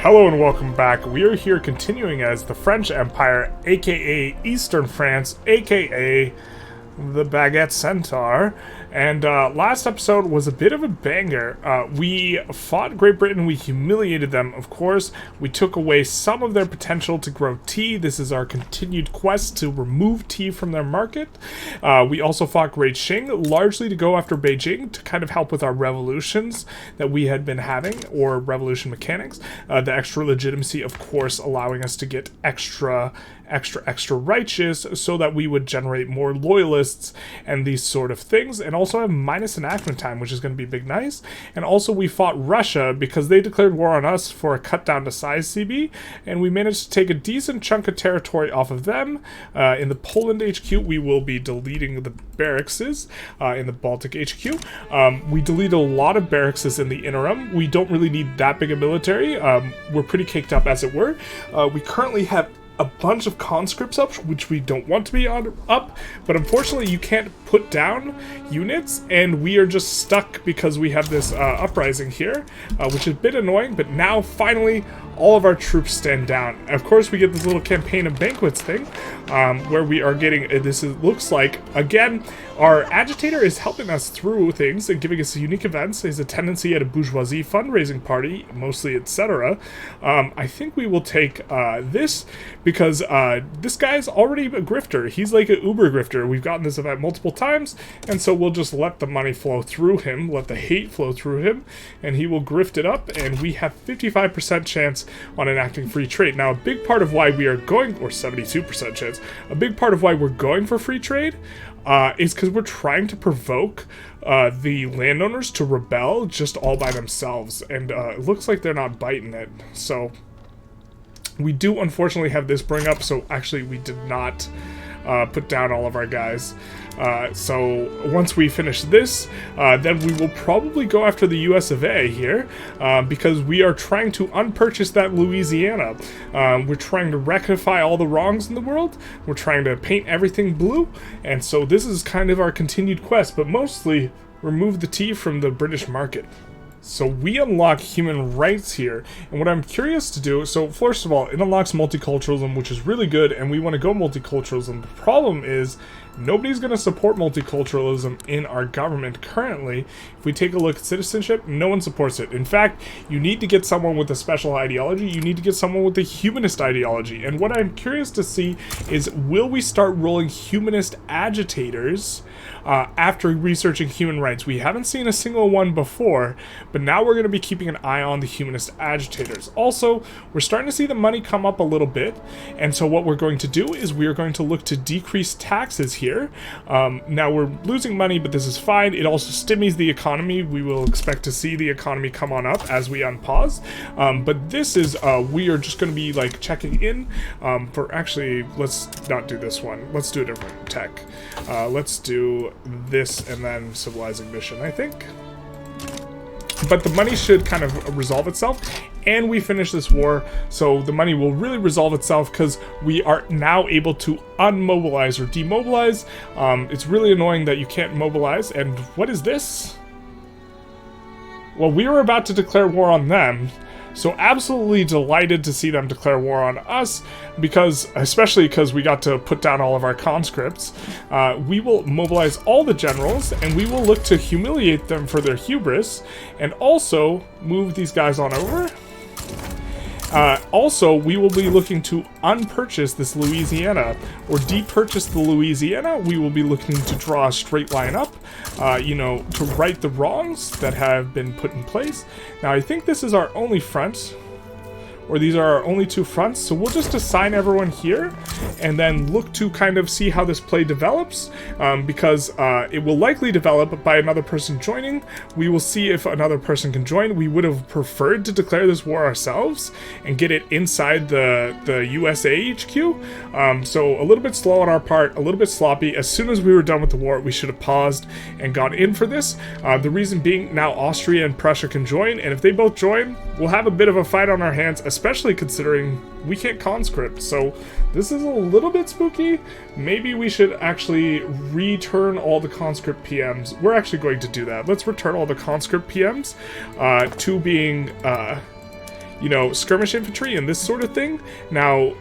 Hello and welcome back. We are here continuing as the French Empire, aka Eastern France, aka the Baguette Centaur. And last episode was a bit of a banger. We fought Great Britain, we humiliated them, of course. We took away some of their potential to grow tea. This is our continued quest to remove tea from their market. We also fought Great Qing, largely to go after Beijing, to kind of help with our revolutions that we had been having, or revolution mechanics. The extra legitimacy, of course, allowing us to get extra righteous so that we would generate more loyalists and these sort of things, and also have minus enactment time, which is going to be big nice. And also we fought Russia because they declared war on us for a cut down to size CB, and we managed to take a decent chunk of territory off of them. In the Poland HQ we will be deleting the barracks in the Baltic HQ. We deleted a lot of barracks in the interim. We don't really need that big a military. We're pretty caked up, as it were. We currently have a bunch of conscripts up, which we don't want to be up, but unfortunately you can't put down units, and we are just stuck because we have this uprising here, which is a bit annoying. But now finally all of our troops stand down. Of course we get this little campaign of banquets thing, where we are getting looks like, again, our agitator is helping us through things and giving us unique events. There's a tendency at a bourgeoisie fundraising party, mostly, etc. I think we will take this, because this guy's already a grifter. He's like an uber grifter. We've gotten this event multiple times, and so we'll just let the money flow through him, let the hate flow through him, and he will grift it up, and we have 55% chance on enacting free trade. Now, a big part of why we are going, or 72% chance, a big part of why we're going for free trade is because we're trying to provoke the landowners to rebel just all by themselves, and it looks like they're not biting it. So we do unfortunately have this bring up, so actually we did not put down all of our guys. So once we finish this, then we will probably go after the US of A here, because we are trying to unpurchase that Louisiana. We're trying to rectify all the wrongs in the world. We're trying to paint everything blue, and so this is kind of our continued quest, but mostly remove the tea from the British market. So we unlock human rights here, and what I'm curious to do, so first of all, it unlocks multiculturalism, which is really good, and we want to go multiculturalism. The problem is, nobody's going to support multiculturalism in our government currently. If we take a look at citizenship, no one supports it. In fact, you need to get someone with a special ideology. You need to get someone with a humanist ideology. And what I'm curious to see is, will we start rolling humanist agitators after researching human rights? We haven't seen a single one before, but now we're going to be keeping an eye on the humanist agitators. Also, we're starting to see the money come up a little bit, and so what we're going to do is we are going to look to decrease taxes here. Now we're losing money, but this is fine. It also stymies the economy. We will expect to see the economy come on up as we unpause. But this is, we are just going to be like checking in for, actually, let's not do this one. Let's do a different tech. Let's do this and then civilizing mission, I think. But the money should kind of resolve itself, and we finish this war, so the money will really resolve itself because we are now able to unmobilize or demobilize. It's really annoying that you can't mobilize. And what is this? Well, we were about to declare war on them, so absolutely delighted to see them declare war on us, because, especially because we got to put down all of our conscripts. We will mobilize all the generals, and we will look to humiliate them for their hubris, and also move these guys on over. Also, we will be looking to unpurchase this Louisiana, or depurchase the Louisiana. We will be looking to draw a straight line up, you know, to right the wrongs that have been put in place. Now, I think this is our only front, or these are our only two fronts, so we'll just assign everyone here, and then look to kind of see how this play develops, because it will likely develop by another person joining. We will see if another person can join. We would have preferred to declare this war ourselves and get it inside the USA HQ, so a little bit slow on our part, a little bit sloppy. As soon as we were done with the war, we should have paused and gone in for this. The reason being, now Austria and Prussia can join, and if they both join, we'll have a bit of a fight on our hands, especially considering we can't conscript. So this is a little bit spooky. Maybe we should actually return all the conscript PMs. We're actually going to do that. Let's return all the conscript PMs to being you know, skirmish infantry and this sort of thing. Now,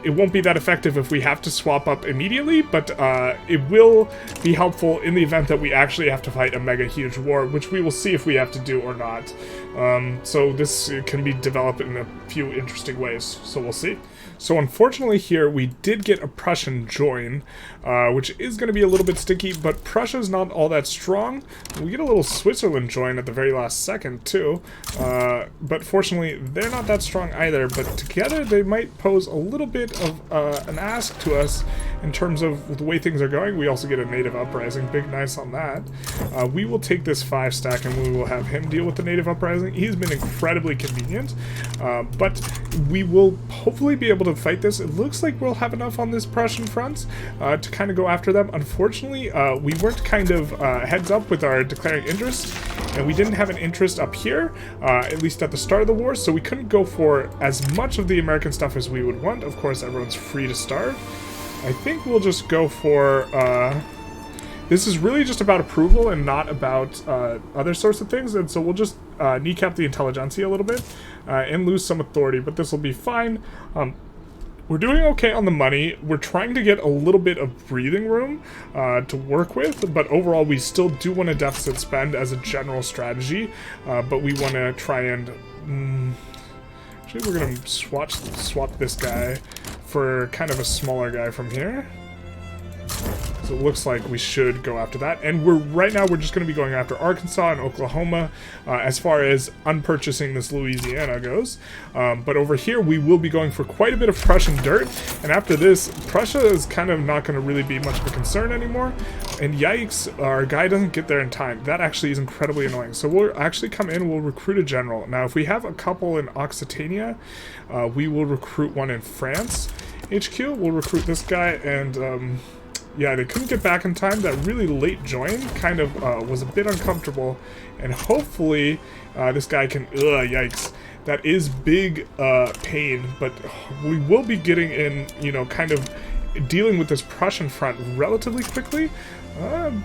it won't be that effective if we have to swap up immediately, but it will be helpful in the event that we actually have to fight a mega huge war, which we will see if we have to do or not. So this can be developed in a few interesting ways, so we'll see. So unfortunately here, we did get a Prussian join, which is going to be a little bit sticky, but Prussia's not all that strong. We get a little Switzerland join at the very last second, too. But fortunately, they're not that strong either, but together they might pose a little bit of an ask to us in terms of the way things are going. We also get a native uprising. Big nice on that. We will take this 5-stack and we will have him deal with the native uprising. He's been incredibly convenient, but we will hopefully be able to fight this. It looks like we'll have enough on this Prussian front to kind of go after them. Unfortunately, we weren't kind of heads up with our declaring interest, and we didn't have an interest up here, at least at the start of the war, so we couldn't go for as much of the American stuff as we would want. Of course, everyone's free to starve. I think we'll just go for... this is really just about approval and not about other sorts of things, and so we'll just kneecap the Intelligentsia a little bit and lose some authority, but this will be fine. We're doing okay on the money. We're trying to get a little bit of breathing room to work with, but overall we still do want to deficit spend as a general strategy, but we want to try and... actually, we're going to swap this guy for kind of a smaller guy from here. So it looks like we should go after that. And right now we're just going to be going after Arkansas and Oklahoma as far as unpurchasing this Louisiana goes. But over here we will be going for quite a bit of Prussian dirt. And after this, Prussia is kind of not going to really be much of a concern anymore. And yikes, our guy doesn't get there in time. That actually is incredibly annoying. So we'll actually come in, we'll recruit a general. Now if we have a couple in Occitania, we will recruit one in France HQ. We'll recruit this guy and... yeah, they couldn't get back in time. That really late join kind of was a bit uncomfortable. And hopefully this guy can... yikes. That is big pain. But we will be getting in, you know, kind of dealing with this Prussian front relatively quickly.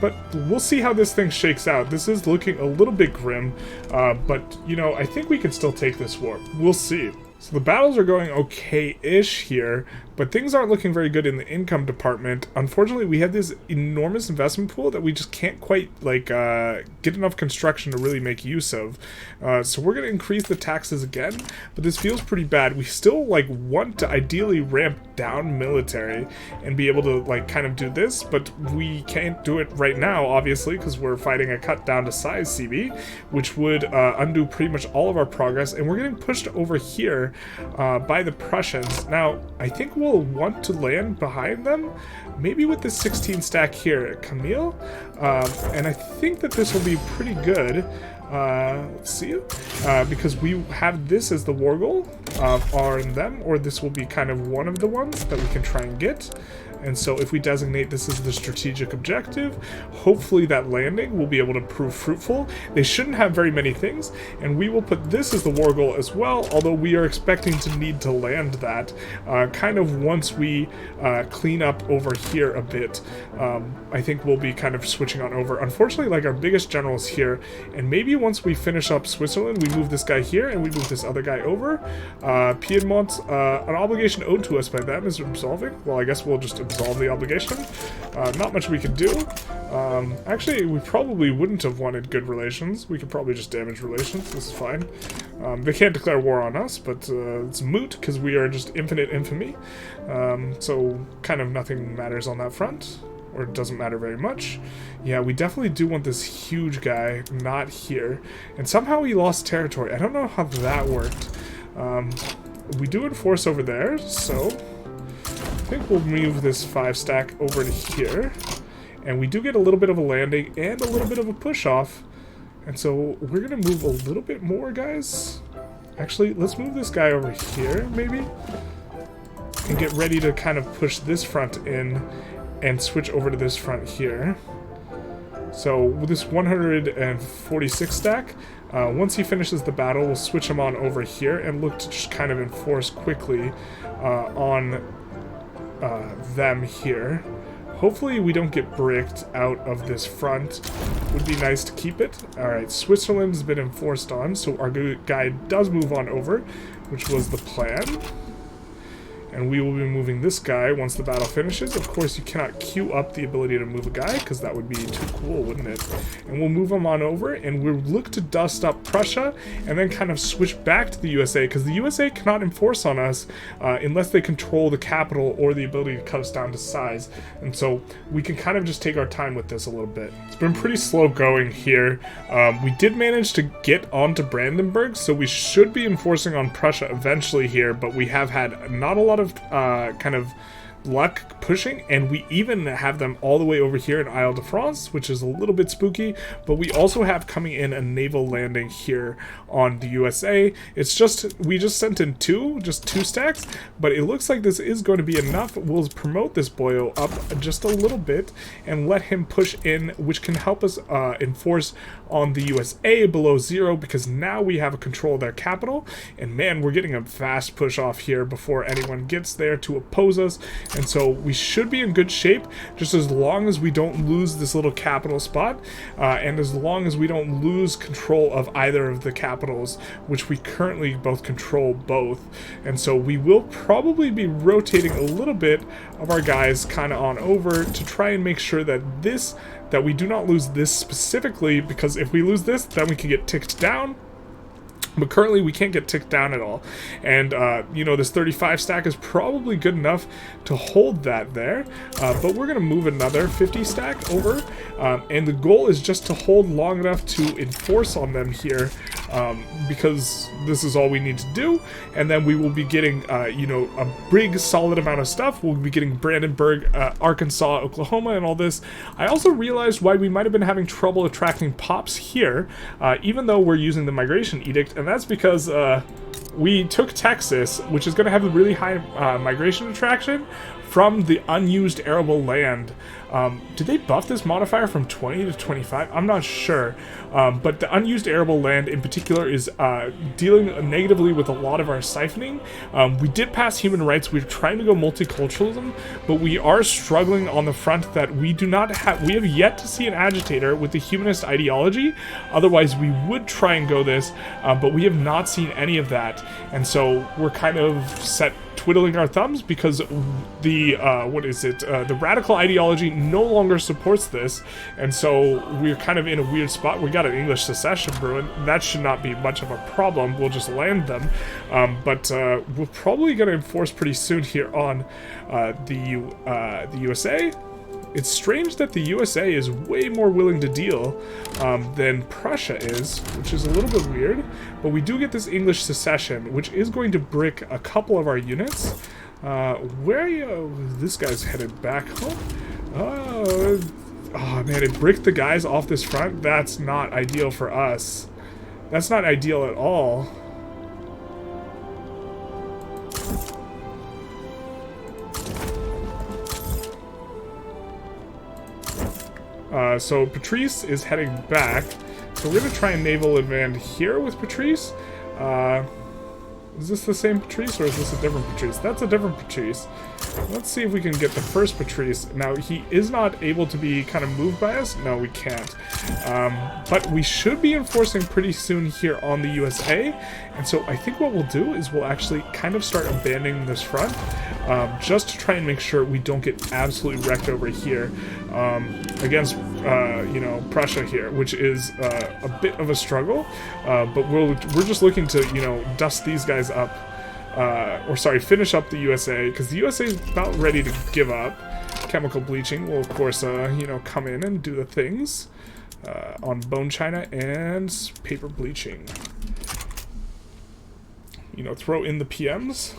But we'll see how this thing shakes out. This is looking a little bit grim. But, you know, I think we can still take this war. We'll see. So the battles are going okay-ish here, but things aren't looking very good in the income department. Unfortunately, we have this enormous investment pool that we just can't quite, like, get enough construction to really make use of. So we're going to increase the taxes again, but this feels pretty bad. We still, like, want to ideally ramp down military and be able to, like, kind of do this, but we can't do it right now, obviously, because we're fighting a cut down to size CB, which would undo pretty much all of our progress, and we're getting pushed over here by the Prussians. Now, I think we'll want to land behind them, maybe with this 16 stack here at Camille, and I think that this will be pretty good. Let's see, because we have this as the war goal of R and them, or this will be kind of one of the ones that we can try and get. And so if we designate this as the strategic objective, hopefully that landing will be able to prove fruitful. They shouldn't have very many things, and we will put this as the war goal as well, although we are expecting to need to land that kind of once we clean up over here a bit. I think we'll be kind of switching on over. Unfortunately, like, our biggest general is here, and maybe once we finish up Switzerland, we move this guy here and we move this other guy over. Piedmont, an obligation owed to us by them is absolving. Well, I guess we'll just absolve the obligation. Not much we could do. Actually, we probably wouldn't have wanted good relations. We could probably just damage relations. This is fine. They can't declare war on us, but it's moot because we are just infinite infamy. So kind of nothing matters on that front, or it doesn't matter very much. Yeah, we definitely do want this huge guy not here. And somehow he lost territory. I don't know how that worked. We do enforce over there, so... I think we'll move this 5 stack over to here, and we do get a little bit of a landing and a little bit of a push off, and so we're gonna move a little bit more, guys. Actually, let's move this guy over here maybe and get ready to kind of push this front in and switch over to this front here. So with this 146 stack, once he finishes the battle, we'll switch him on over here and look to just kind of enforce quickly on them here. Hopefully we don't get bricked out of this front. Would be nice to keep it. Alright, Switzerland's been enforced on, so our guy does move on over. which was the plan. And we will be moving this guy once the battle finishes. Of course, you cannot queue up the ability to move a guy, because that would be too cool, wouldn't it? And we'll move him on over, and we'll look to dust up Prussia, and then kind of switch back to the USA, because the USA cannot enforce on us unless they control the capital or the ability to cut us down to size. And so we can kind of just take our time with this a little bit. It's been pretty slow going here. We did manage to get onto Brandenburg, so we should be enforcing on Prussia eventually here, but we have had not a lot of kind of luck pushing, and we even have them all the way over here in Isle de France, which is a little bit spooky, but we also have coming in a naval landing here on the USA. It's just, we just sent in just two stacks, but it looks like this is going to be enough. We'll promote this boyo up just a little bit and let him push in, which can help us enforce on the USA below 0, because now we have a control of their capital, and man, we're getting a fast push off here before anyone gets there to oppose us. And so we should be in good shape, just as long as we don't lose this little capital spot, and as long as we don't lose control of either of the capitals, which we currently both control both. And so we will probably be rotating a little bit of our guys kind of on over to try and make sure that that we do not lose this specifically, because if we lose this, then we can get ticked down. But currently we can't get ticked down at all. And, you know, this 35 stack is probably good enough to hold that there. But we're going to move another 50 stack over. And the goal is just to hold long enough to enforce on them here. Because this is all we need to do. And then we will be getting, you know, a big solid amount of stuff. We'll be getting Brandenburg, Arkansas, Oklahoma, and all this. I also realized why we might have been having trouble attracting pops here, even though we're using the migration edict. And that's because we took Texas, which is going to have a really high migration attraction from the unused arable land. Did they buff this modifier from 20 to 25? I'm not sure. But the unused arable land in particular is dealing negatively with a lot of our siphoning. We did pass human rights. We're trying to go multiculturalism, but we are struggling on the front that we do not have. We have yet to see an agitator with the humanist ideology. Otherwise, we would try and go this, but we have not seen any of that. And so we're kind of set twiddling our thumbs because the the radical ideology no longer supports this, and so we're kind of in a weird spot. We got an English secession brewing. That should not be much of a problem. We'll just land them, but we're probably going to enforce pretty soon here on the USA. It's strange that the USA is way more willing to deal than Prussia is, which is a little bit weird. But we do get this English secession, which is going to brick a couple of our units. Where are you? This guy's headed back home. Oh man, it bricked the guys off this front. That's not ideal for us. That's not ideal at all. So Patrice is heading back. So we're going to try and naval advance here with Patrice. Is this the same Patrice or is this a different Patrice? That's a different Patrice. Let's see if we can get the first Patrice. Now, he is not able to be kind of moved by us. No, we can't. But we should be enforcing pretty soon here on the USA. And so I think what we'll do is we'll actually kind of start abandoning this front. Just to try and make sure we don't get absolutely wrecked over here against, you know, Prussia here, which is a bit of a struggle. But we're just looking to, you know, dust these guys up. Or sorry, finish up the USA, because the USA is about ready to give up. Chemical bleaching will, of course, you know, come in and do the things on bone china and paper bleaching. You know, throw in the PMs.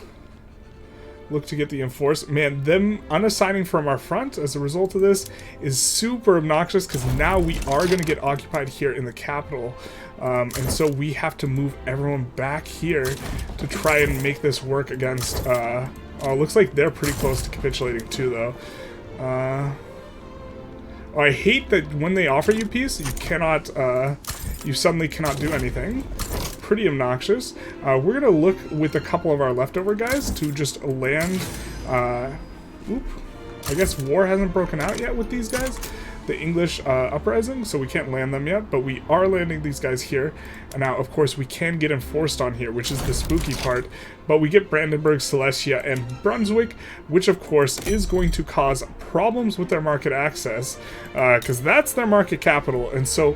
Look to get the enforce. Man, them unassigning from our front as a result of this is super obnoxious, because now we are going to get occupied here in the capital. And so we have to move everyone back here to try and make this work against... oh, looks like they're pretty close to capitulating too, though. Oh, I hate that when they offer you peace, you cannot... you suddenly cannot do anything. Pretty obnoxious. We're going to look with a couple of our leftover guys to just land... oop. I guess war hasn't broken out yet with these guys. the English uprising, so we can't land them yet, but we are landing these guys here. And now, of course, we can get enforced on here, which is the spooky part, but we get Brandenburg, Silesia, and Brunswick, which, of course, is going to cause problems with their market access, because that's their market capital, and so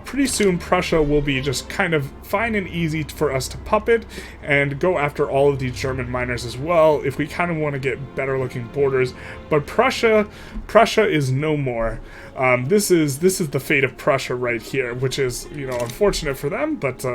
pretty soon Prussia will be just kind of fine and easy for us to puppet and go after all of these German miners as well, if we kind of want to get better looking borders. But Prussia is no more. This is the fate of Prussia right here, which is, you know, unfortunate for them, but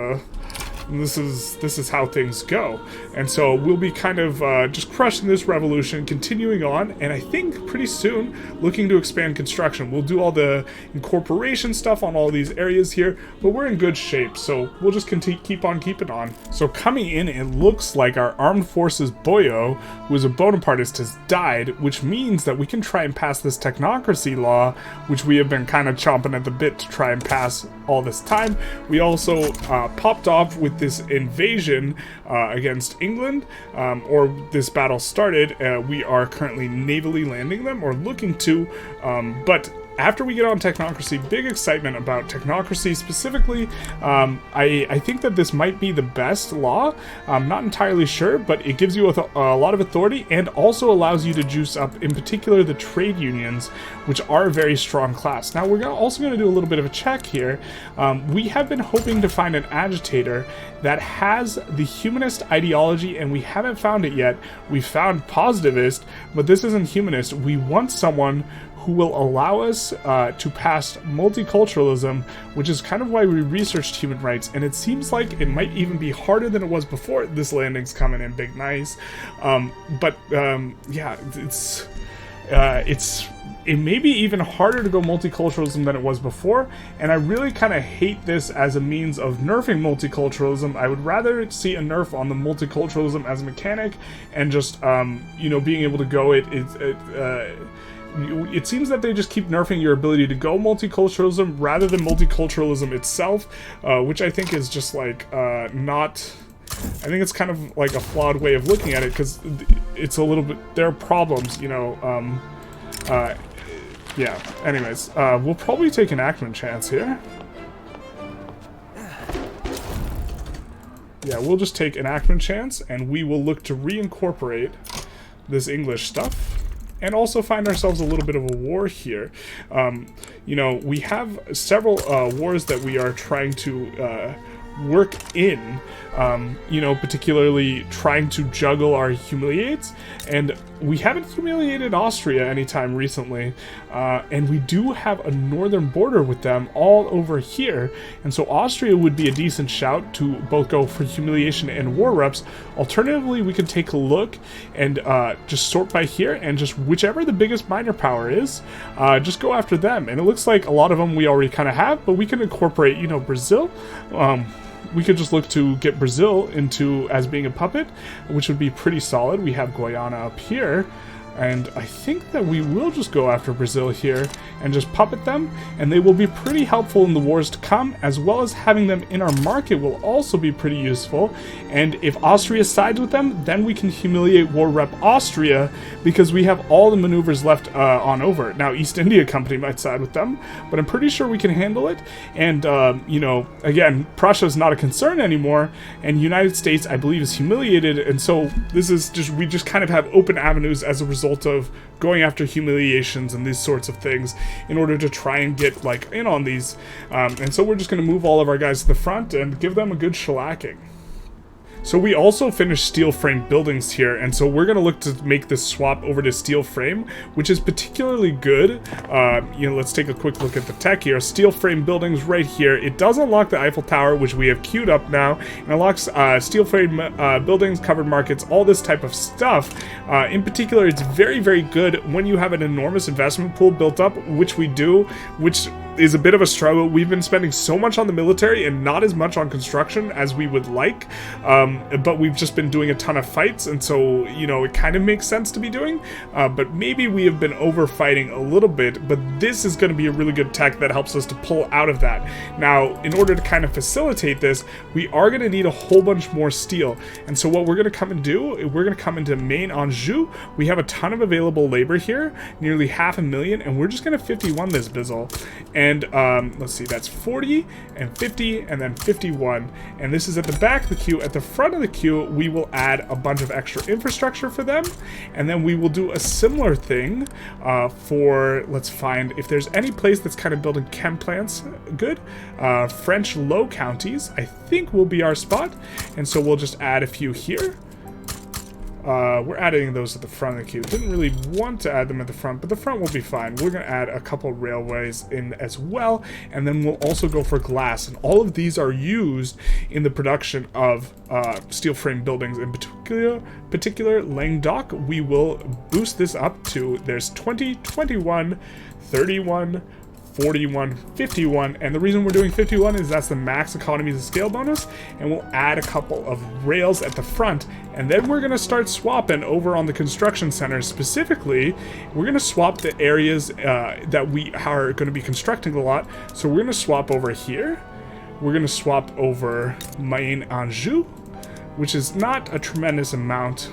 this is how things go. And so we'll be kind of just crushing this revolution, continuing on, and I think pretty soon looking to expand construction. We'll do all the incorporation stuff on all these areas here, but we're in good shape, so we'll just keep on keeping on. So coming in, it looks like our armed forces Boyo, who is a Bonapartist, has died, which means that we can try and pass this technocracy law, which we have been kind of chomping at the bit to try and pass all this time. We also popped off with this invasion against England, or this battle started. We are currently navally landing them, or looking to, but after we get on technocracy, big excitement about technocracy specifically. I think that this might be the best law. I'm not entirely sure, but it gives you a lot of authority and also allows you to juice up, in particular, the trade unions, which are a very strong class. Now, we're also going to do a little bit of a check here. We have been hoping to find an agitator that has the humanist ideology, and we haven't found it yet. We found positivist, but this isn't humanist. We want someone who will allow us to pass multiculturalism, which is kind of why we researched human rights, and it seems like it might even be harder than it was before. This landing's coming in big nice, yeah, it may be even harder to go multiculturalism than it was before, and I really kind of hate this as a means of nerfing multiculturalism. I would rather see a nerf on the multiculturalism as a mechanic, and just you know, being able to go it seems that they just keep nerfing your ability to go multiculturalism rather than multiculturalism itself, which I think is just like not. I think it's kind of like a flawed way of looking at it, because it's a little bit, there are problems, you know. Yeah. Anyways, we'll probably take enactment chance here. Yeah, we'll just take enactment chance, and we will look to reincorporate this English stuff. And also find ourselves a little bit of a war here. You know, we have several wars that we are trying to work in, you know, particularly trying to juggle our humiliates, and we haven't humiliated Austria anytime recently, and we do have a northern border with them all over here, and so Austria would be a decent shout to both go for humiliation and war reps. Alternatively, we could take a look and just sort by here, and just whichever the biggest minor power is, just go after them. And it looks like a lot of them we already kind of have, but we can incorporate, you know, Brazil. We could just look to get Brazil into as being a puppet, which would be pretty solid. We have Guyana up here, and I think that we will just go after Brazil here and just puppet them, and they will be pretty helpful in the wars to come, as well as having them in our market will also be pretty useful. And if Austria sides with them, then we can humiliate war rep Austria, because we have all the maneuvers left on over. Now, East India Company might side with them, but I'm pretty sure we can handle it. And, you know, again, Prussia is not a concern anymore, and United States, I believe, is humiliated, and so this is just, we just kind of have open avenues as a result of going after humiliations and these sorts of things in order to try and get like in on these, and so we're just going to move all of our guys to the front and give them a good shellacking. So we also finished steel frame buildings here, and so we're going to look to make this swap over to steel frame, which is particularly good. You know, let's take a quick look at the tech here. Steel frame buildings right here. It does unlock the Eiffel Tower, which we have queued up now, and unlocks steel frame buildings, covered markets, all this type of stuff. In particular, it's very, very good when you have an enormous investment pool built up, which we do, which is a bit of a struggle. We've been spending so much on the military and not as much on construction as we would like, but we've just been doing a ton of fights, and so, you know, it kind of makes sense to be doing, but maybe we have been overfighting a little bit, but this is going to be a really good tech that helps us to pull out of that. Now, in order to kind of facilitate this, we are going to need a whole bunch more steel, and so what we're going to come and do, we're going to come into main Anjou. We have a ton of available labor here, nearly 500,000, and we're just going to 51 this bizzle. And let's see, that's 40 and 50 and then 51, and this is at the back of the queue. At the front of the queue, we will add a bunch of extra infrastructure for them, and then we will do a similar thing for, let's find if there's any place that's kind of building chem plants good. French Low Counties, I think, will be our spot, and so we'll just add a few here. We're adding those at the front of the queue. Didn't really want to add them at the front, but the front will be fine. We're going to add a couple railways in as well, and then we'll also go for glass. And all of these are used in the production of steel frame buildings. In particular, Languedoc, we will boost this up to, there's 20, 21, 31, 41, 51, and the reason we're doing 51 is that's the max economies of scale bonus, and we'll add a couple of rails at the front, and then we're going to start swapping over on the construction centers. Specifically, we're going to swap the areas that we are going to be constructing a lot. So we're going to swap over here, we're going to swap over Main Anjou, which is not a tremendous amount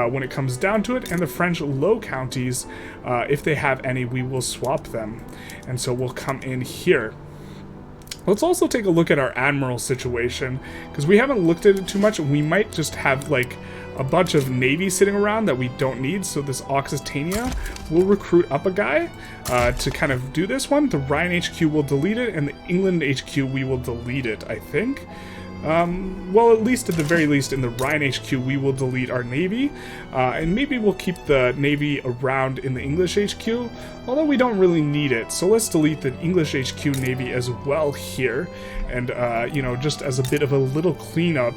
when it comes down to it, and the French Low Counties, if they have any, we will swap them, and so we'll come in here. Let's also take a look at our admiral situation, because we haven't looked at it too much. We might just have like a bunch of navy sitting around that we don't need, so this Occitania will recruit up a guy to kind of do this one. The Rhine HQ will delete it, and the England HQ we will delete it, I think. Well, at least at the very least in the Rhine HQ we will delete our navy, and maybe we'll keep the navy around in the English HQ, although we don't really need it. So let's delete the English HQ navy as well here, and you know, just as a bit of a little cleanup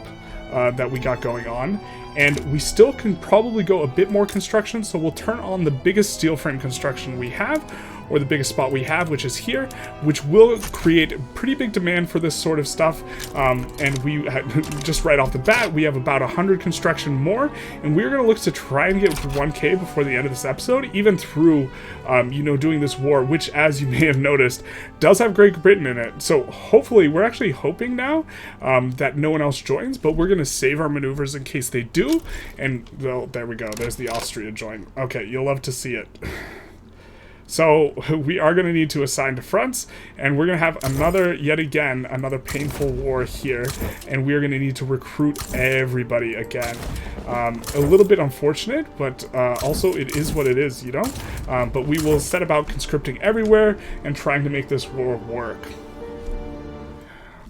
that we got going on. And we still can probably go a bit more construction, so we'll turn on the biggest steel frame construction we have, or the biggest spot we have, which is here, which will create pretty big demand for this sort of stuff. And we just right off the bat, we have about 100 construction more, and we're going to look to try and get to 1K before the end of this episode, even through, you know, doing this war, which, as you may have noticed, does have Great Britain in it. So hopefully, we're actually hoping now that no one else joins, but we're going to save our maneuvers in case they do. And, well, there we go. There's the Austria join. Okay, you'll love to see it. So we are going to need to assign to fronts, and we're going to have another, yet again, another painful war here, and we're going to need to recruit everybody again. A little bit unfortunate, but also it is what it is, you know? But we will set about conscripting everywhere and trying to make this war work.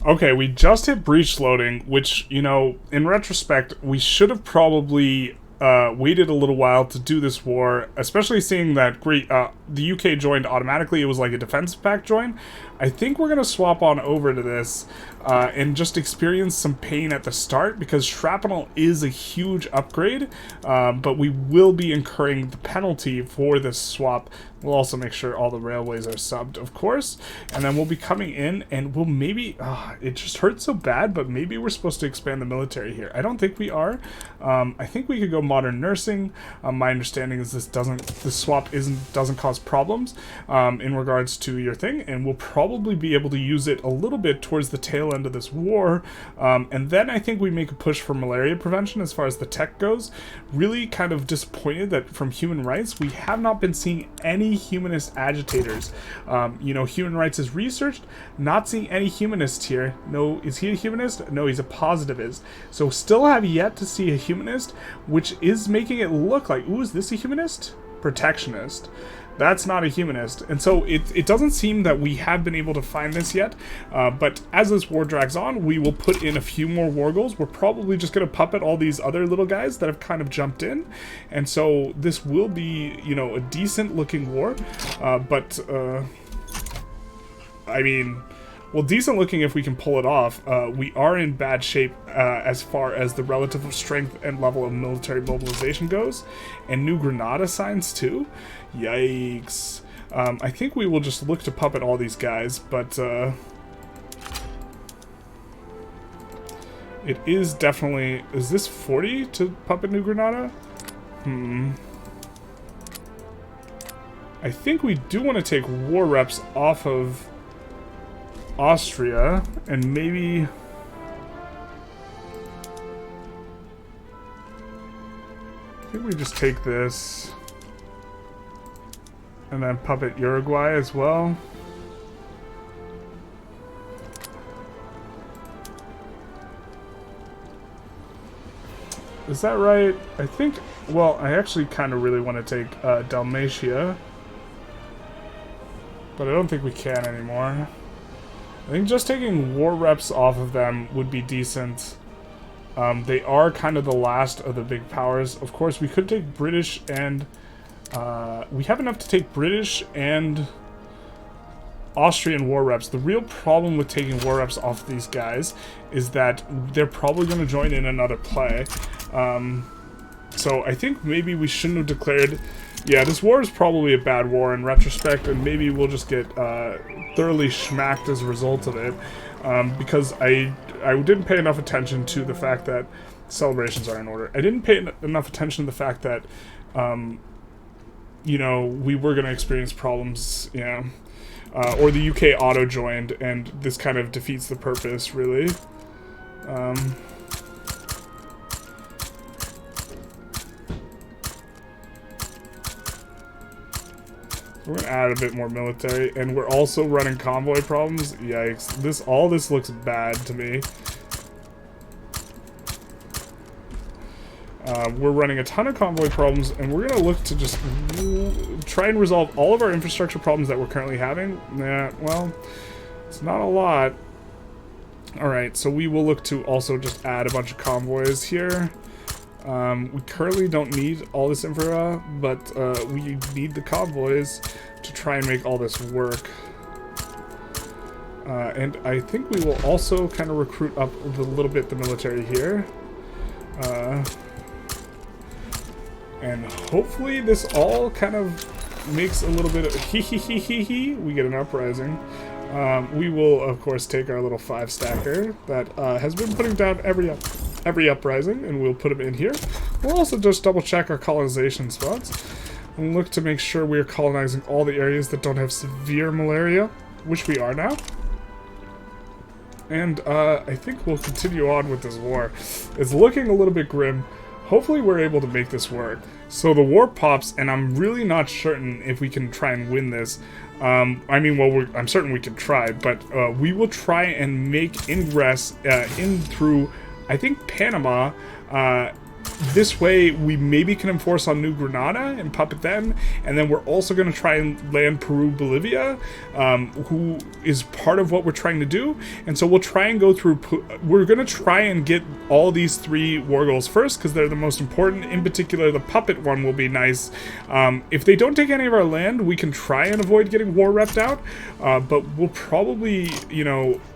Okay, we just hit breach loading, which, you know, in retrospect, we should have probably waited a little while to do this war, especially seeing that the UK joined automatically. It was like a defensive pact join. I think we're going to swap on over to this and just experience some pain at the start, because shrapnel is a huge upgrade, but we will be incurring the penalty for this swap. We'll also make sure all the railways are subbed, of course, and then we'll be coming in, and we'll maybe, it just hurts so bad, but maybe we're supposed to expand the military here. I don't think we are. I think we could go modern nursing. My understanding is this swap doesn't cause problems in regards to your thing, and we'll probably be able to use it a little bit towards the tail end of this war, and then I think we make a push for malaria prevention as far as the tech goes. Really kind of disappointed that from human rights we have not been seeing any humanist agitators. You know, human rights is researched, not seeing any humanist here. No, is he a humanist? No, he's a positivist. So still have yet to see a humanist, which is making it look like, ooh, is this a humanist? Protectionist. That's not a humanist. And so it doesn't seem that we have been able to find this yet, but as this war drags on, we will put in a few more war goals. We're probably just going to puppet all these other little guys that have kind of jumped in, and so this will be, you know, a decent looking war, but I mean, well, decent looking if we can pull it off. We are in bad shape as far as the relative strength and level of military mobilization goes, and New Granada signs too. Yikes. I think we will just look to puppet all these guys, but it is definitely... Is this 40 to puppet New Granada? I think we do want to take war reps off of Austria, and maybe... I think we just take this, and then puppet Uruguay as well. Is that right? I think... Well, I actually kind of really want to take Dalmatia, but I don't think we can anymore. I think just taking war reps off of them would be decent. They are kind of the last of the big powers. Of course, we could take British and... we have enough to take British and Austrian war reps. The real problem with taking war reps off these guys is that they're probably going to join in another play. So I think maybe we shouldn't have declared... Yeah, this war is probably a bad war in retrospect, and maybe we'll just get thoroughly schmacked as a result of it. Because I didn't pay enough attention to the fact that celebrations are in order. I didn't pay enough attention to the fact that, you know, we were going to experience problems, or the UK auto-joined, and this kind of defeats the purpose, really. We're gonna add a bit more military, and we're also running convoy problems. Yikes! All this looks bad to me. We're running a ton of convoy problems, and we're gonna look to just try and resolve all of our infrastructure problems that we're currently having. Yeah, well, it's not a lot. All right, so we will look to also just add a bunch of convoys here. We currently don't need all this infra, but we need the convoys to try and make all this work. And I think we will also kind of recruit up a little bit the military here. And hopefully this all kind of makes a little bit of we get an uprising. We will, of course, take our little 5-stacker that has been putting down every uprising, and we'll put them in here. We'll also just double check our colonization spots and look to make sure we are colonizing all the areas that don't have severe malaria, which we are now. And I think we'll continue on with this war. It's looking a little bit grim. Hopefully we're able to make this work. So the war pops, and I'm really not certain if we can try and win this. I mean, well, I'm certain we can try, but we will try and make ingress in through, I think, Panama. This way, we maybe can enforce on New Granada and puppet them, and then we're also going to try and land Peru, Bolivia, who is part of what we're trying to do. And so we'll try and go through. We're going to try and get all these 3 war goals first because they're the most important. In particular, the puppet one will be nice. If they don't take any of our land, we can try and avoid getting war repped out, but we'll probably,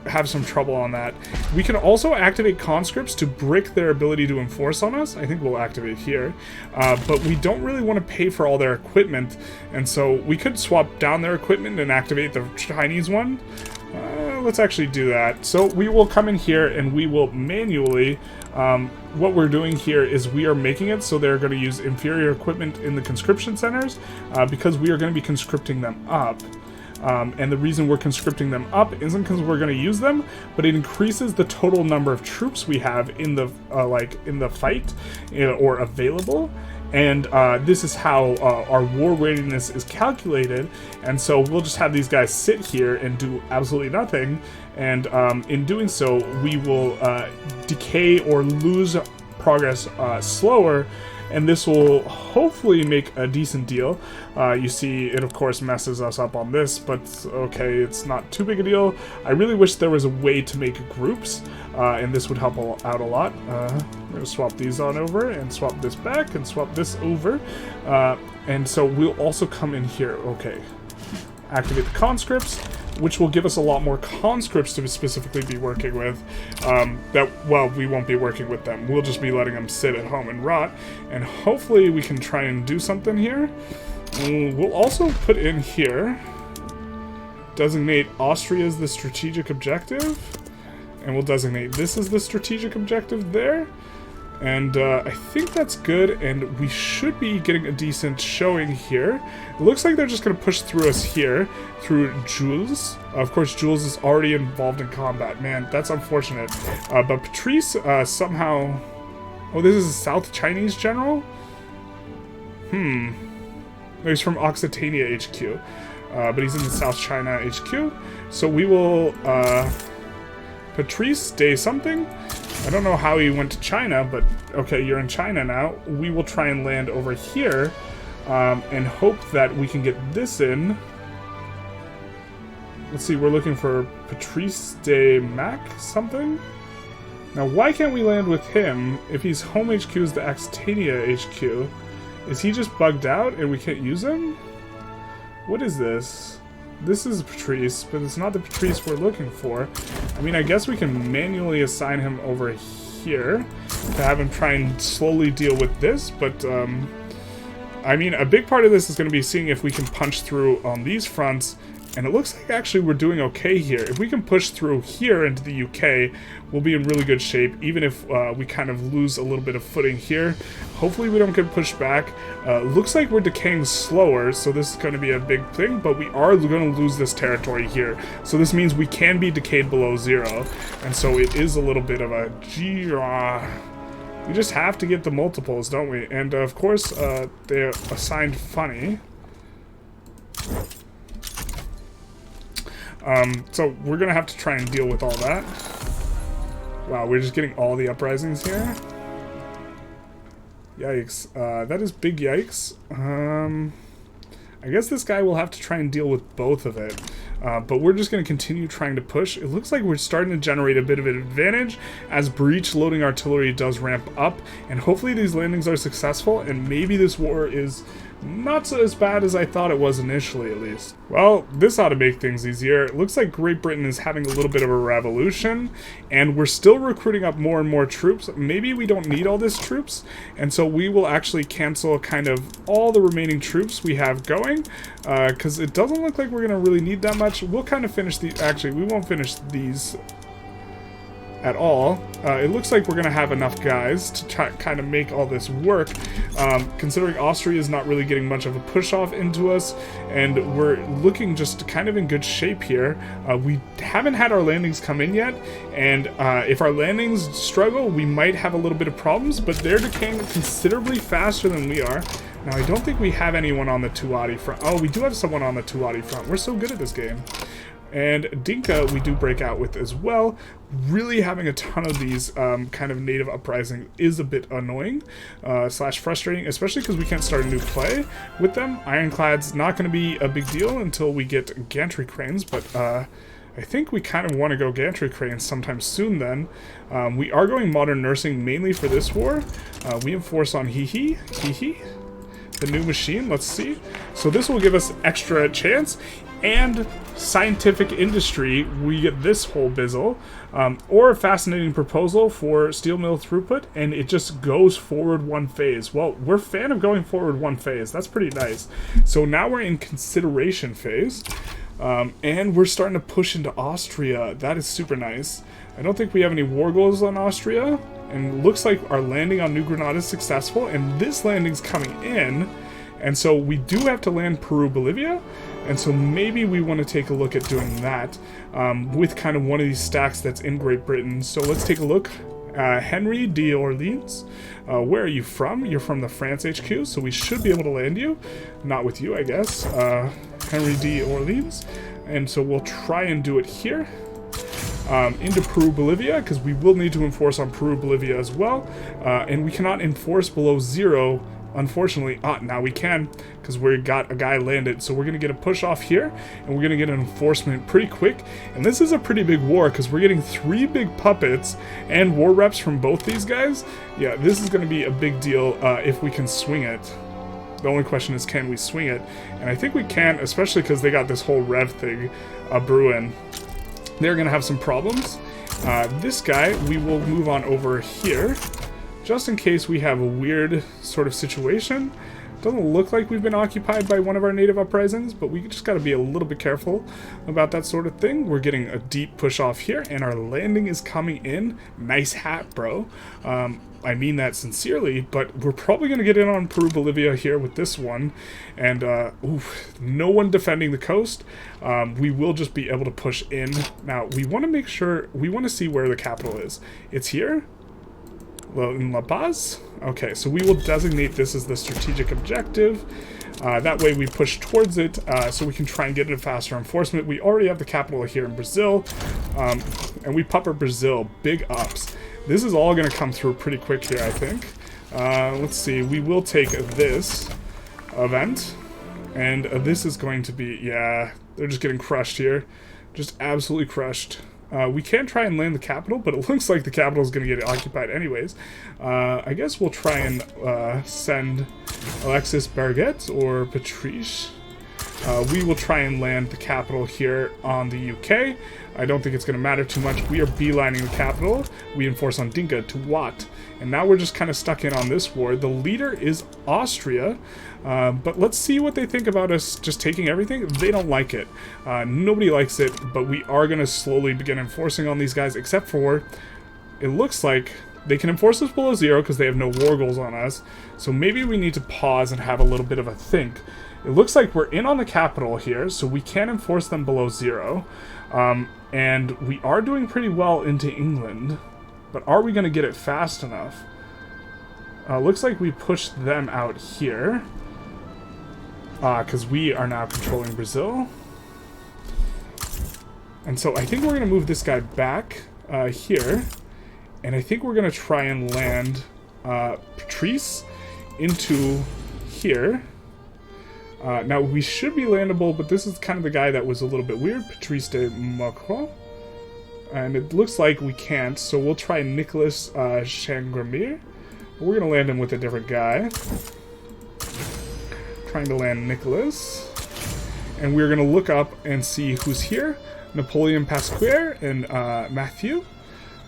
have some trouble on that. We can also activate conscripts to brick their ability to enforce on us. I think we'll activate here, but we don't really want to pay for all their equipment, and so we could swap down their equipment and activate the Chinese one. Let's actually do that. So we will come in here and we will manually, what we're doing here is we are making it so they're going to use inferior equipment in the conscription centers, because we are going to be conscripting them up. And the reason we're conscripting them up isn't because we're going to use them, but it increases the total number of troops we have in the in the fight or available. And this is how our war readiness is calculated. And so we'll just have these guys sit here and do absolutely nothing. And in doing so, we will decay or lose progress slower. And this will hopefully make a decent deal. You see, it of course messes us up on this, but okay, it's not too big a deal. I really wish there was a way to make groups, and this would help out a lot. I'm going to swap these on over, and swap this back, and swap this over. And so we'll also come in here. Okay, activate the conscripts, which will give us a lot more conscripts to specifically be working with. Well, we won't be working with them. We'll just be letting them sit at home and rot. And hopefully we can try and do something here. We'll also put in here, designate Austria as the strategic objective, and we'll designate this as the strategic objective there. And I think that's good, and we should be getting a decent showing here. It looks like they're just going to push through us here, through Jules. Of course, Jules is already involved in combat. Man, that's unfortunate. But Patrice somehow... Oh, this is a South Chinese general? No, he's from Occitania HQ. But he's in the South China HQ. So we will... Patrice Day something? I don't know how he went to China, but okay, you're in China now. We will try and land over here and hope that we can get this in. Let's see, we're looking for Patrice de Mac something? Now, why can't we land with him if his home HQ is the Occitania HQ? Is he just bugged out and we can't use him? What is this? This is Patrice, but it's not the Patrice we're looking for. I mean, I guess we can manually assign him over here to have him try and slowly deal with this, but, I mean, a big part of this is going to be seeing if we can punch through on these fronts, and it looks like actually we're doing okay here. If we can push through here into the UK, we'll be in really good shape, even if we kind of lose a little bit of footing here. Hopefully we don't get pushed back. Looks like we're decaying slower, so this is going to be a big thing, but we are going to lose this territory here. So this means we can be decayed below 0, and so it is a little bit of a... We just have to get the multiples, don't we? And of course, they're assigned funny. So we're gonna have to try and deal with all that. Wow, we're just getting all the uprisings here. Yikes. That is big yikes. I guess this guy will have to try and deal with both of it. But we're just going to continue trying to push. It looks like we're starting to generate a bit of an advantage as breach loading artillery does ramp up. And hopefully these landings are successful, and maybe this war is not so as bad as I thought it was initially, at least. Well, this ought to make things easier. It looks like Great Britain is having a little bit of a revolution, and we're still recruiting up more and more troops. Maybe we don't need all this troops, and so we will actually cancel kind of all the remaining troops we have going, because it doesn't look like we're going to really need that much. We'll kind of finish the... Actually, we won't finish these at all. It looks like we're going to have enough guys to try, kind of make all this work, considering Austria is not really getting much of a push-off into us, and we're looking just kind of in good shape here. We haven't had our landings come in yet, and if our landings struggle, we might have a little bit of problems, but they're decaying considerably faster than we are. Now, I don't think we have anyone on the Tuati front. Oh, we do have someone on the Tuati front. We're so good at this game. And Dinka we do break out with as well. Really having a ton of these kind of native uprising is a bit annoying slash frustrating, especially because we can't start a new play with them. Ironclad's not going to be a big deal until we get gantry cranes, but I think we kind of want to go gantry cranes sometime soon then. We are going modern nursing mainly for this war. We enforce on Hee, the new machine. Let's see. So this will give us extra chance. And scientific industry, we get this whole bizzle, or a fascinating proposal for steel mill throughput, and it just goes forward one phase. Well, we're a fan of going forward one phase. That's pretty nice. So now we're in consideration phase, and we're starting to push into Austria. That is super nice. I don't think we have any war goals on Austria, and looks like our landing on New Granada is successful, and this landing's coming in, and so we do have to land Peru, Bolivia. And so maybe we want to take a look at doing that with kind of one of these stacks that's in Great Britain. So let's take a look. Henry d'Orleans, where are you from? You're from the France HQ, so we should be able to land you. Not with you, I guess. Henry d'Orleans. And so we'll try and do it here. Into Peru, Bolivia, because we will need to enforce on Peru, Bolivia as well. And we cannot enforce below 0. Unfortunately, now we can, because we got a guy landed, so we're going to get a push off here, and we're going to get an enforcement pretty quick, and this is a pretty big war, because we're getting 3 big puppets and war reps from both these guys. Yeah, this is going to be a big deal if we can swing it. The only question is, can we swing it? And I think we can, especially because they got this whole rev thing brewing. They're going to have some problems. This guy, we will move on over here. Just in case we have a weird sort of situation. Doesn't look like we've been occupied by one of our native uprisings, but we just got to be a little bit careful about that sort of thing. We're getting a deep push off here, and our landing is coming in. Nice hat, bro. I mean that sincerely, but we're probably going to get in on Peru, Bolivia here with this one. And, no one defending the coast. We will just be able to push in. Now, we want to make sure, we want to see where the capital is. It's here? Well, in La Paz? Okay, so we will designate this as the strategic objective. That way we push towards it, so we can try and get a faster enforcement. We already have the capital here in Brazil, and we pupper Brazil. Big ups. This is all going to come through pretty quick here, I think. Let's see. We will take this event, and this is going to be... Yeah, they're just getting crushed here. Just absolutely crushed. We can try and land the capital, but it looks like the capital is going to get occupied anyways. I guess we'll try and send Alexis Berget or Patrice. We will try and land the capital here on the UK. I don't think it's going to matter too much. We are beelining the capital. We enforce on Dinka to Wat. And now we're just kind of stuck in on this war. The leader is Austria. But let's see what they think about us just taking everything. They don't like it. Nobody likes it, but we are going to slowly begin enforcing on these guys, except for it looks like they can enforce us below 0 because they have no war goals on us. So maybe we need to pause and have a little bit of a think. It looks like we're in on the capital here, so we can enforce them below 0. And we are doing pretty well into England, but are we going to get it fast enough? Looks like we pushed them out here. Because we are now controlling Brazil. And so I think we're going to move this guy back here. And I think we're going to try and land Patrice into here. Now, we should be landable, but this is kind of the guy that was a little bit weird. Patrice de Macron. And it looks like we can't, so we'll try Nicholas Changramir. We're going to land him with a different guy. Trying to land Nicholas. And we're going to look up and see who's here. Napoleon Pasquier and Matthew.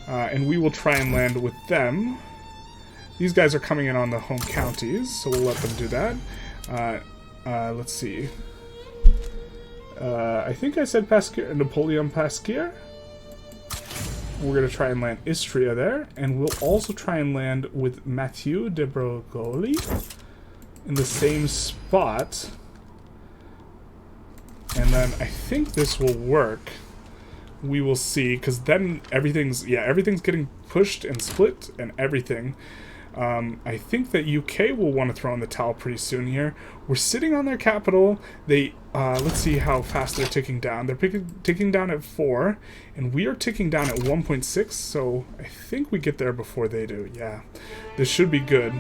And we will try and land with them. These guys are coming in on the home counties, so we'll let them do that. Let's see. I think I said Pasquier, Napoleon Pasquier. We're going to try and land Istria there. And we'll also try and land with Mathieu de Broglie in the same spot. And then I think this will work. We will see, because then everything's getting pushed and split and everything. I think that UK will want to throw in the towel pretty soon here. We're sitting on their capital. They, let's see how fast they're ticking down. They're ticking down at 4, and we are ticking down at 1.6, so I think we get there before they do. Yeah, this should be good.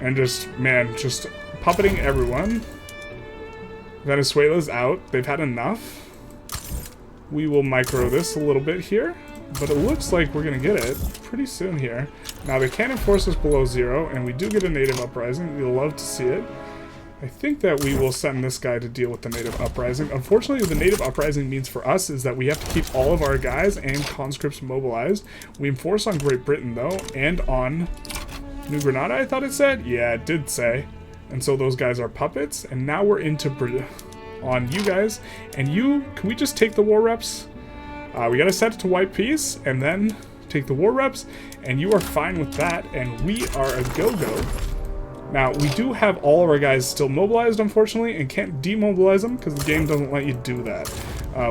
And just, man, just puppeting everyone. Venezuela's out. They've had enough. We will micro this a little bit here. But it looks like we're going to get it pretty soon here. Now, they can't enforce us below 0, and we do get a native uprising. You'll love to see it. I think that we will send this guy to deal with the native uprising. Unfortunately, the native uprising means for us is that we have to keep all of our guys and conscripts mobilized. We enforce on Great Britain, though, and on New Granada, I thought it said? Yeah, it did say. And so those guys are puppets, and now we're into on you guys. And you, can we just take the war reps? We gotta set it to white peace, and then take the war reps, and you are fine with that, and we are a go-go. Now, we do have all of our guys still mobilized, unfortunately, and can't demobilize them, because the game doesn't let you do that,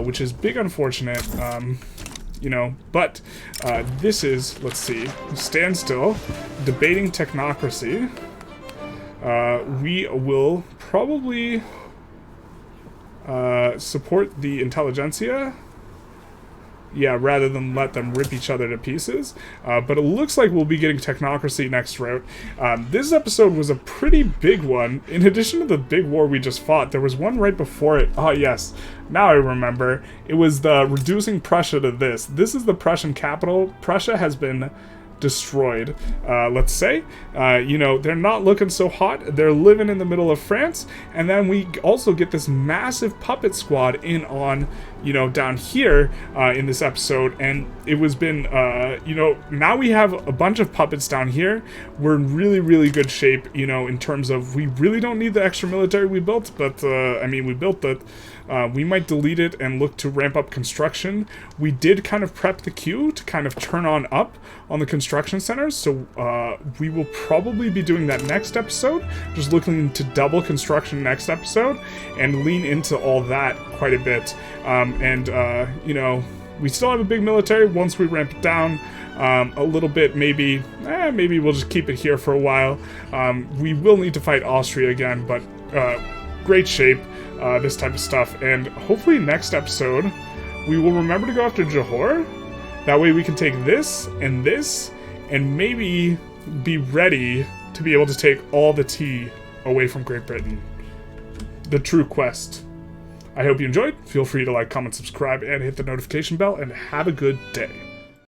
which is big unfortunate, you know, but this is, let's see, standstill, debating technocracy. We will probably support the Intelligentsia. Yeah, rather than let them rip each other to pieces. But it looks like we'll be getting technocracy next route. This episode was a pretty big one. In addition to the big war we just fought, there was one right before it. Oh, yes. Now I remember. It was the reducing Prussia to this. This is the Prussian capital. Prussia has been destroyed, let's say. You know, they're not looking so hot. They're living in the middle of France. And then we also get this massive puppet squad in on you know, down here in this episode, and it was been, you know, now we have a bunch of puppets down here. We're in really, really good shape, you know, in terms of we really don't need the extra military we built, but, I mean, we built it. We might delete it and look to ramp up construction. We did kind of prep the queue to kind of turn up on the construction centers, so we will probably be doing that next episode, just looking to double construction next episode, and lean into all that quite a bit. You know, we still have a big military once we ramp it down a little bit, maybe we'll just keep it here for a while. We will need to fight Austria again, but great shape, this type of stuff, and hopefully next episode we will remember to go after Johor. That way we can take this, and maybe be ready to be able to take all the tea away from Great Britain. The true quest. I hope you enjoyed. Feel free to like, comment, subscribe, and hit the notification bell, and have a good day.